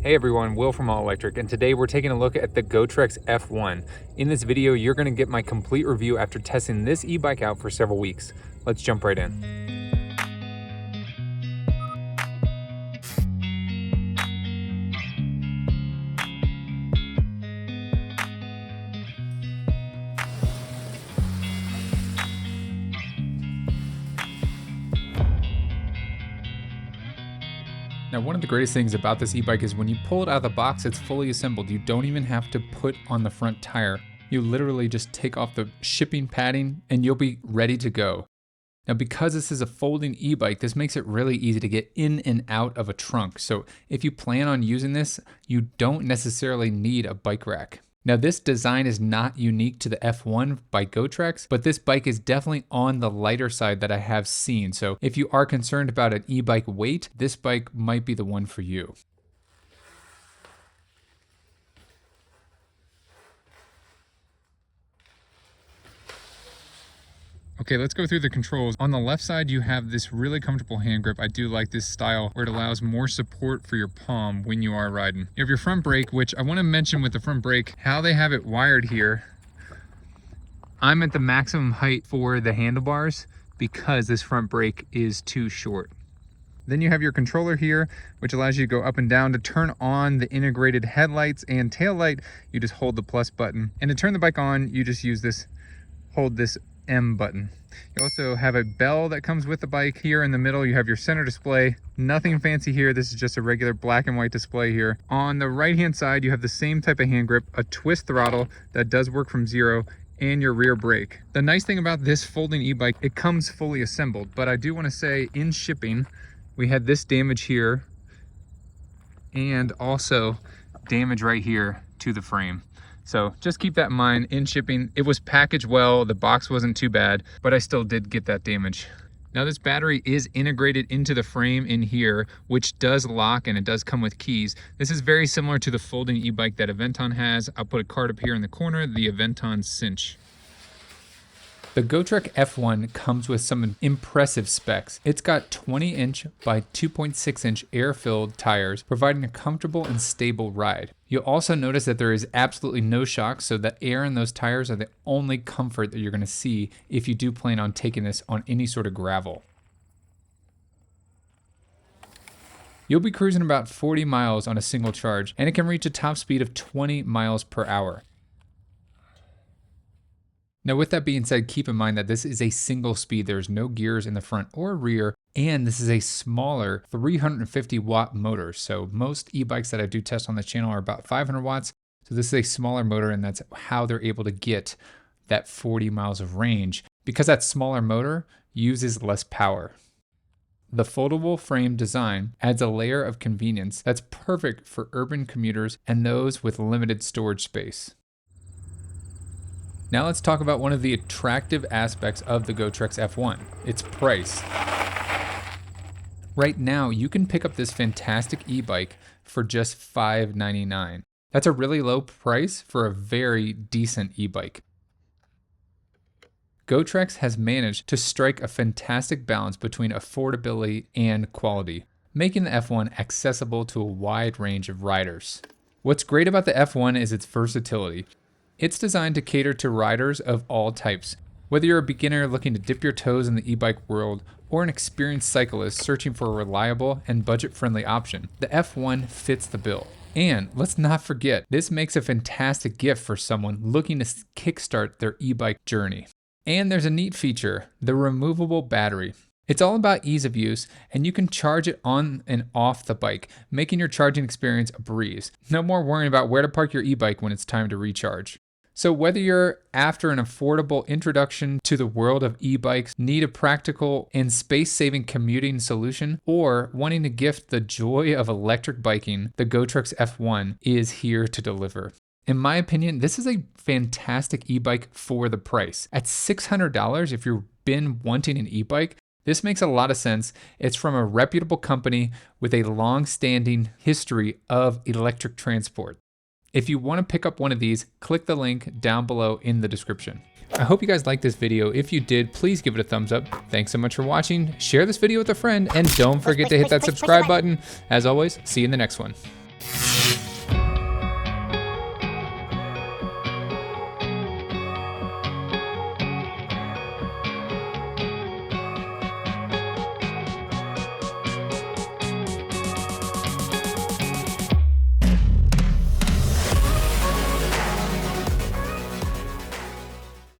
Hey everyone, Will from All Electric, and today we're taking a look at the Gotrax F1. In this video, you're going to get my complete review after testing this e-bike out for several weeks. Let's jump right in. Now, one of the greatest things about this e-bike is when you pull it out of the box, it's fully assembled. You don't even have to put on the front tire. You literally just take off the shipping padding and you'll be ready to go. Now, because this is a folding e-bike, this makes it really easy to get in and out of a trunk. So if you plan on using this, you don't necessarily need a bike rack. Now, this design is not unique to the F1 by Gotrax, but this bike is definitely on the lighter side that I have seen. So if you are concerned about an e-bike weight, this bike might be the one for you. Okay, let's go through the controls. On the left side, you have this really comfortable hand grip. I do like this style where it allows more support for your palm when you are riding. You have your front brake, which I want to mention with the front brake, how they have it wired here. I'm at the maximum height for the handlebars because this front brake is too short. Then you have your controller here, which allows you to go up and down. To turn on the integrated headlights and tail light, you just hold the plus button. And to turn the bike on, you just use this, hold this M button. You also have a bell that comes with the bike. Here in the middle you have your center display. Nothing fancy here, this is just a regular black and white display here. On the right hand side you have the same type of hand grip, a twist throttle that does work from zero, and your rear brake. The nice thing about this folding e-bike, it comes fully assembled, but I do want to say in shipping we had this damage here and also damage right here to the frame. So just keep that in mind in shipping. It was packaged well, the box wasn't too bad, but I still did get that damage. Now this battery is integrated into the frame in here, which does lock and it does come with keys. This is very similar to the folding e-bike that Aventon has. I'll put a card up here in the corner, the Aventon Cinch. The Gotrax F1 comes with some impressive specs. It's got 20-inch by 2.6-inch air-filled tires, providing a comfortable and stable ride. You'll also notice that there is absolutely no shock, so the air in those tires are the only comfort that you're going to see if you do plan on taking this on any sort of gravel. You'll be cruising about 40 miles on a single charge, and it can reach a top speed of 20 miles per hour. Now with that being said, keep in mind that this is a single speed. There's no gears in the front or rear, and this is a smaller 350 watt motor. So most e-bikes that I do test on the channel are about 500 watts. So this is a smaller motor, and that's how they're able to get that 40 miles of range, because that smaller motor uses less power. The foldable frame design adds a layer of convenience that's perfect for urban commuters and those with limited storage space. Now let's talk about one of the attractive aspects of the Gotrax F1, its price. Right now, you can pick up this fantastic e-bike for just $599. That's a really low price for a very decent e-bike. Gotrax has managed to strike a fantastic balance between affordability and quality, making the F1 accessible to a wide range of riders. What's great about the F1 is its versatility. It's designed to cater to riders of all types. Whether you're a beginner looking to dip your toes in the e-bike world or an experienced cyclist searching for a reliable and budget-friendly option, the F1 fits the bill. And let's not forget, this makes a fantastic gift for someone looking to kickstart their e-bike journey. And there's a neat feature, the removable battery. It's all about ease of use, and you can charge it on and off the bike, making your charging experience a breeze. No more worrying about where to park your e-bike when it's time to recharge. So whether you're after an affordable introduction to the world of e-bikes, need a practical and space-saving commuting solution, or wanting to gift the joy of electric biking, the Gotrax F1 is here to deliver. In my opinion, this is a fantastic e-bike for the price. At $600, if you've been wanting an e-bike, this makes a lot of sense. It's from a reputable company with a long-standing history of electric transport. If you want to pick up one of these, click the link down below in the description. I hope you guys liked this video. If you did, please give it a thumbs up. Thanks so much for watching. Share this video with a friend, and don't forget to hit that subscribe button. As always, see you in the next one.